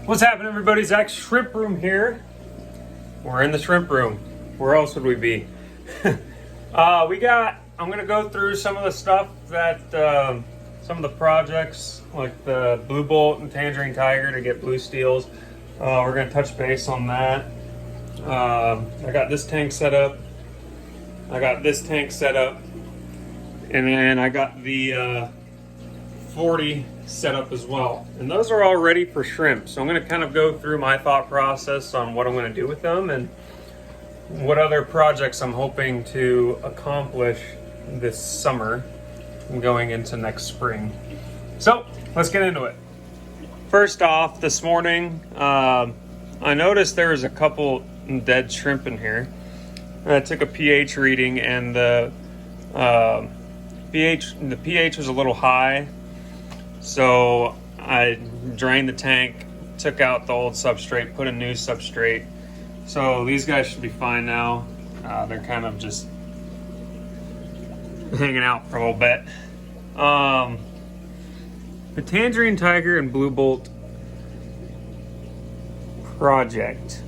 What's happening, everybody? Zach's Shrimp Room here. We're in the shrimp room. Where else would we be? I'm gonna go through some of the stuff that, some of the projects, like the Blue Bolt and Tangerine Tiger to get blue steels. We're gonna touch base on that. I got this tank set up. I got this tank set up. And then I got the 40 set up as well, and those are all ready for shrimp. So I'm going to kind of go through my thought process on what I'm going to do with them and what other projects I'm hoping to accomplish this summer and going into next spring. So let's get into it. First off, this morning I noticed there was a couple dead shrimp in here. I took a pH reading, and the pH was a little high. So I drained the tank, took out the old substrate, put a new substrate. So these guys should be fine now. They're kind of just hanging out for a little bit. The Tangerine Tiger and Blue Bolt project.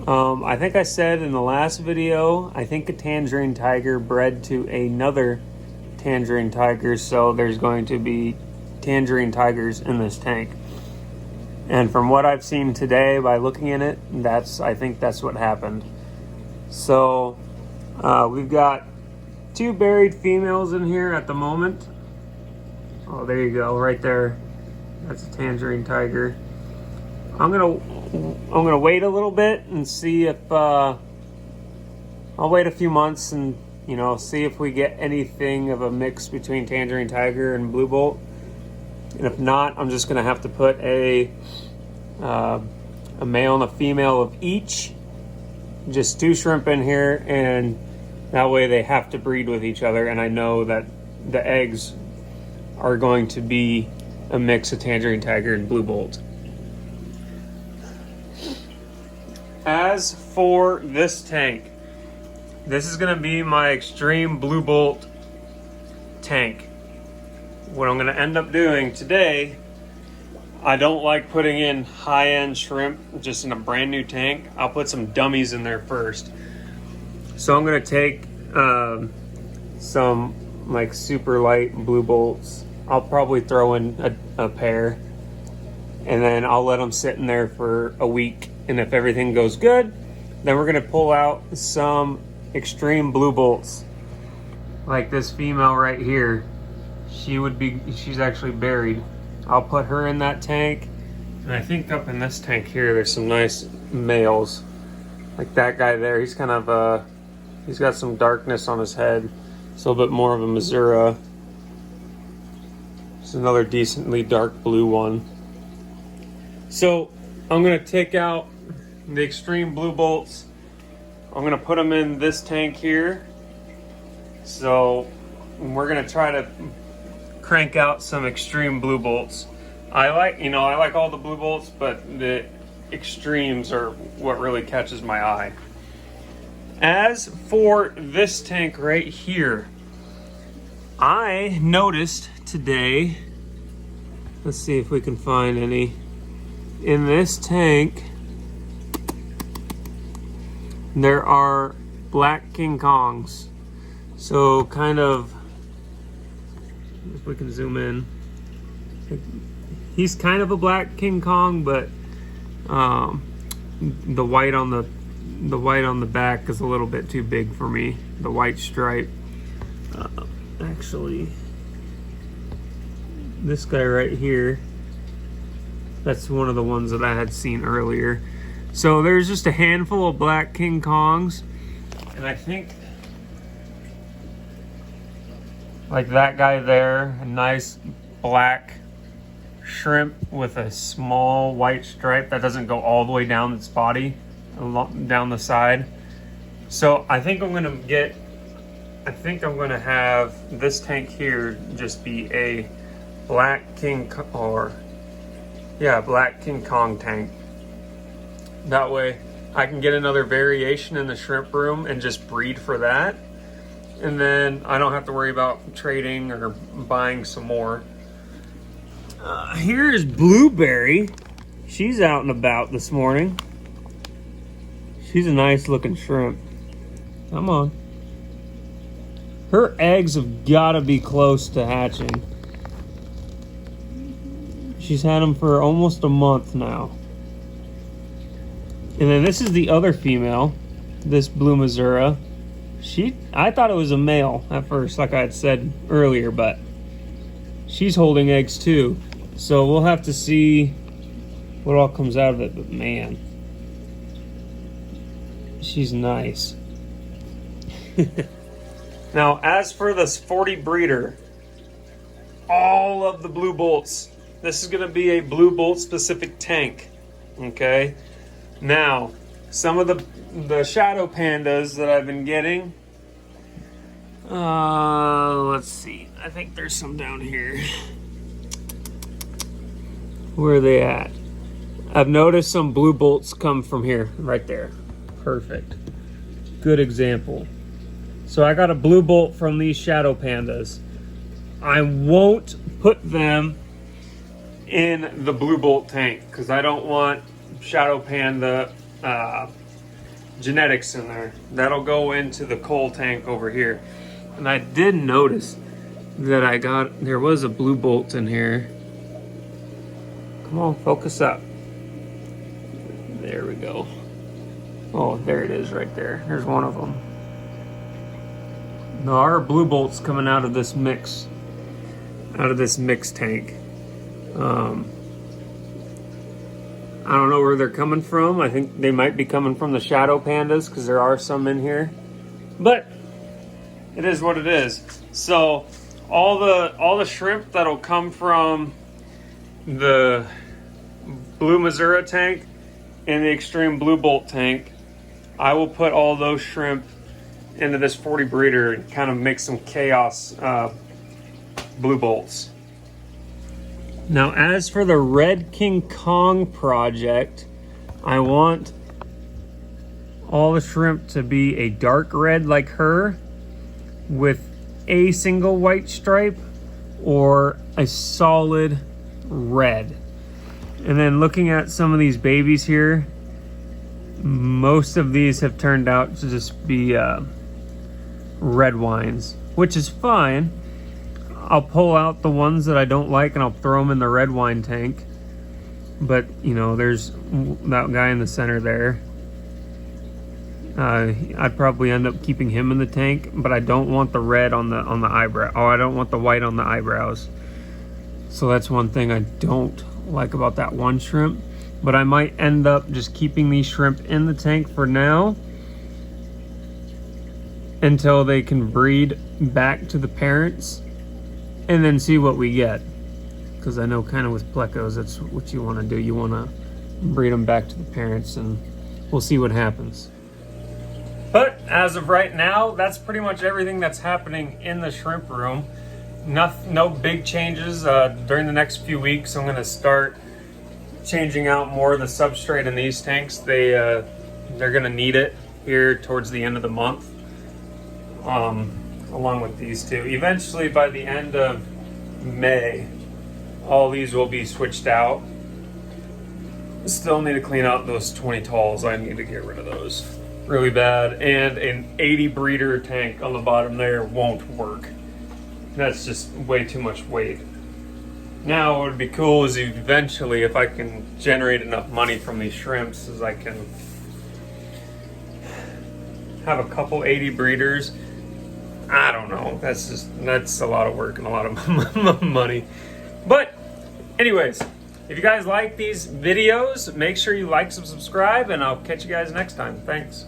I think I said in the last video, I think a Tangerine Tiger bred to another Tangerine Tiger, so there's going to be Tangerine Tigers in this tank. And from what I've seen today by looking in it, I think that's what happened. So we've got 2 buried females in here at the moment. Oh, there you go, right there. That's a Tangerine Tiger. I'm gonna wait a little bit and see if I'll wait a few months and see if we get anything of a mix between Tangerine Tiger and Blue Bolt. And if not, I'm just gonna have to put a male and a female of each, just 2 shrimp in here, and that way they have to breed with each other. And I know that the eggs are going to be a mix of Tangerine Tiger and Blue Bolt. As for this tank, this is gonna be my Extreme Blue Bolt tank. What I'm gonna end up doing today, I don't like putting in high-end shrimp just in a brand new tank. I'll put some dummies in there first. So I'm gonna take some like super light Blue Bolts. I'll probably throw in a pair, and then I'll let them sit in there for a week. And if everything goes good, then we're gonna pull out some Extreme Blue Bolts. Like this female right here. She's actually buried. I'll put her in that tank. And I think up in this tank here, there's some nice males. Like that guy there, he's kind of, he's got some darkness on his head. It's a little bit more of a Missouri. It's another decently dark blue one. So I'm gonna take out the Extreme Blue Bolts. I'm gonna put them in this tank here. So we're gonna try to crank out some Extreme Blue Bolts. I like all the Blue Bolts, but the Extremes are what really catches my eye. As for this tank right here, I noticed today, let's see if we can find any, in this tank, there are black King Kongs. So kind of, if we can zoom in, he's kind of a black King Kong, but the white on the back is a little bit too big for me. The white stripe. Actually, this guy right here, that's one of the ones that I had seen earlier. So there's just a handful of black King Kongs, and I think like that guy there, a nice black shrimp with a small white stripe that doesn't go all the way down its body, down the side. So I think I'm gonna have this tank here just be a black King Kong tank. That way I can get another variation in the shrimp room and just breed for that. And then I don't have to worry about trading or buying some more. Here's Blueberry. She's out and about this morning. She's a nice looking shrimp. Come on. Her eggs have got to be close to hatching. She's had them for almost a month now. And then this is the other female, this blue Missouri. I thought it was a male at first, like I had said earlier, but she's holding eggs too. So we'll have to see what all comes out of it, but man, she's nice. Now, as for this 40 breeder, all of the blue bolts, this is going to be a blue bolt specific tank. Okay. Now, some of the shadow pandas that I've been getting, let's see. I think there's some down here. Where are they at? I've noticed some blue bolts come from here, right there. Perfect. Good example. So I got a blue bolt from these shadow pandas. I won't put them in the blue bolt tank because I don't want shadow panda genetics in there. That'll go into the coal tank over here. And I did notice that there was a blue bolt in here. Come on, focus up. There we go. Oh, there it is right there. There's one of them. There are blue bolts coming out of this mix tank. I don't know where they're coming from. I think they might be coming from the shadow pandas because there are some in here. But it is what it is. So all the shrimp that'll come from the blue Missouri tank and the extreme blue bolt tank, I will put all those shrimp into this 40 breeder and kind of make some chaos blue bolts. Now, as for the Red King Kong project, I want all the shrimp to be a dark red like her with a single white stripe or a solid red. And then looking at some of these babies here, most of these have turned out to just be red wines, which is fine. I'll pull out the ones that I don't like and I'll throw them in the red wine tank. But, you know, there's that guy in the center there. I'd probably end up keeping him in the tank, but I don't want the red on the eyebrow. Oh, I don't want the white on the eyebrows. So that's one thing I don't like about that one shrimp. But I might end up just keeping these shrimp in the tank for now until they can breed back to the parents. And then see what we get. Because I know kind of with plecos, that's what you want to do. You want to breed them back to the parents and we'll see what happens. But as of right now, that's pretty much everything that's happening in the shrimp room. No big changes. During the next few weeks, I'm going to start changing out more of the substrate in these tanks. They're going to need it here towards the end of the month. Along with these two. Eventually, by the end of May, all these will be switched out. Still need to clean out those 20 talls. I need to get rid of those really bad. And an 80 breeder tank on the bottom there won't work. That's just way too much weight. Now, what would be cool is eventually, if I can generate enough money from these shrimps, is I can have a couple 80 breeders. I don't know. That's a lot of work and a lot of money. But anyways, if you guys like these videos, make sure you like and subscribe, and I'll catch you guys next time. Thanks.